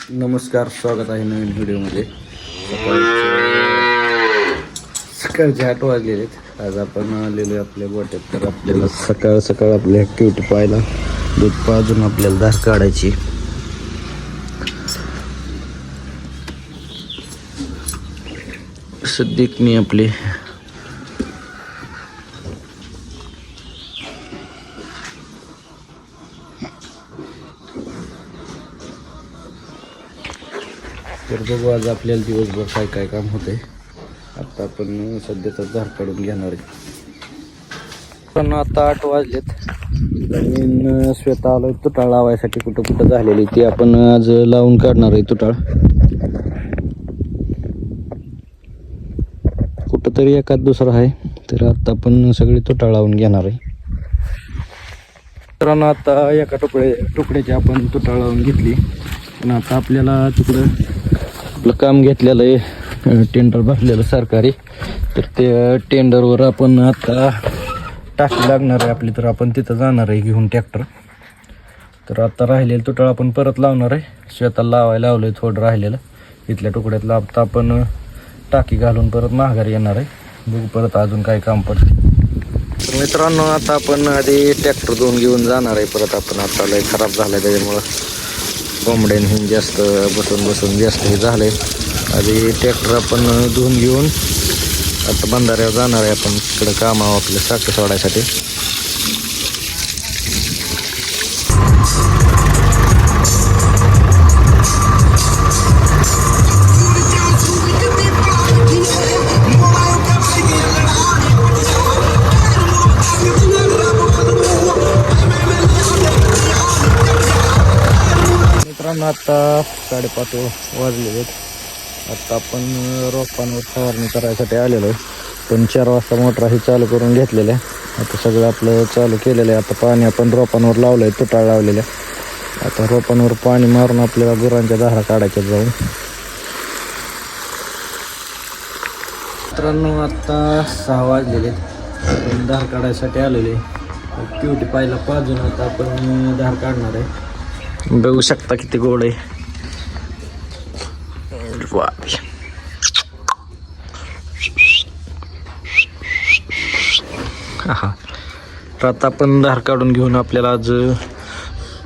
नमस्कार, स्वागत आहे नवीन व्हिडिओमध्ये. सकाळचे 8 वाजलेले आहेत. आज आपण आलेलो आहे आपल्या गोट्यात. तर आपल्याला सकाळ सकाळ आपली ॲक्टिव्हिटी पाहायला, दूध पाजून आपल्याला धार काढायची. सध्यानी आपले तर बघू आज आपल्याला दिवसभर काय काय काम होते. आता आपण सध्या तर धार काढून घेणार आहे. पण आता 8 वाजलेत. नवीन श्वेता आलोय तुटाळ लावायसाठी. कुठं कुठं झालेली ती आपण आज लावून काढणार आहे. तुटाळ कुठंतरी एखाद दुसरा आहे. तर आता आपण सगळी तुटाळ लावून घेणार आहे. मित्रांनो, आता एका तुकड्याची आपण तुटाळ लावून घेतली. पण आता आपल्याला तिकडं आपलं काम घेतलेलं आहे, टेंडर भरलेलं सरकारी. तर ते टेंडरवर आपण आता टाकी लागणार आहे आपली. तर आपण तिथं जाणार आहे घेऊन ट्रॅक्टर. तर आता राहिलेलं तुटाळ आपण परत लावणार आहे. शेताला लावायला लावलं आहे थोडं राहिलेलं. इथल्या तुकड्यातलं आता आपण टाकी घालून परत माघारी येणार आहे. बघू परत अजून काय काम पडते. तर मित्रांनो, आता आपण आधी ट्रॅक्टर धुवून घेऊन जाणार आहे परत. आपण आता लय खराब झालं आहे, त्याच्यामुळं कोंबड्यान हे जास्त बसून जास्त हे झालं आहे. आधी ट्रॅक्टर आपण धुवून घेऊन आता बंधाऱ्यावर जाणार आहे आपण. तिकडं कामावं आपलं साखर सोडायसाठी. मित्रांनो, आता 5:30 वाजलेले आहेत. आता आपण रोपांवर फवारणी करायसाठी आलेलो आहे. पण 4 वाजता मोटर ही चालू करून घेतलेलं आहे. आता सगळं आपलं चालू केलेलं आहे. आता पाणी आपण रोपांवर लावलं आहे, तुटाळ लावलेलं आहे. आता रोपांवर पाणी मारून आपल्याला गुरांच्या धारा काढायच्या जाऊन. मित्रांनो, आता 6 वाजलेले आहेत. आपण धार काढायसाठी आलेले. क्युटी पायला पाजून आता आपण धार काढणार आहे. बघू शकता किती गोड आहे. हा, तर आता आपण धार काढून घेऊन आपल्याला आज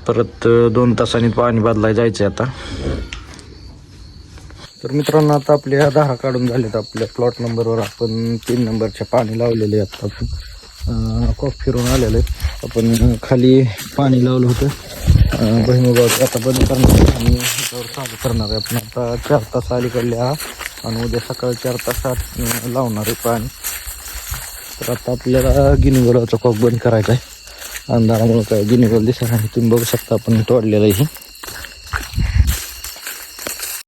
परत 2 तासांनी पाणी बदलायला जायचं आहे आता. तर मित्रांनो, आता आपल्या धारा काढून झालेत. आपल्या प्लॉट नंबरवर आपण 3 नंबरचे पाणी लावलेले आहे. आता आपण कॉफ फिरून आलेलो आहे. आपण खाली पाणी लावलं होतं भुईमुगावर. आता बंद करणार आहे आणि ह्याच्यावर चालू करणार आहे आपण. आता 4 तास अलीकडले आणि उद्या सकाळी 4 तासात लावणार आहे पाणी. तर आता आपल्याला गिनीगोलाचा कॉक बंद करायचा आहे. अंधारामुळे काय गिनीगोल दिसत नाही. तुम्ही बघू शकता आपण तोडलेलं आहे.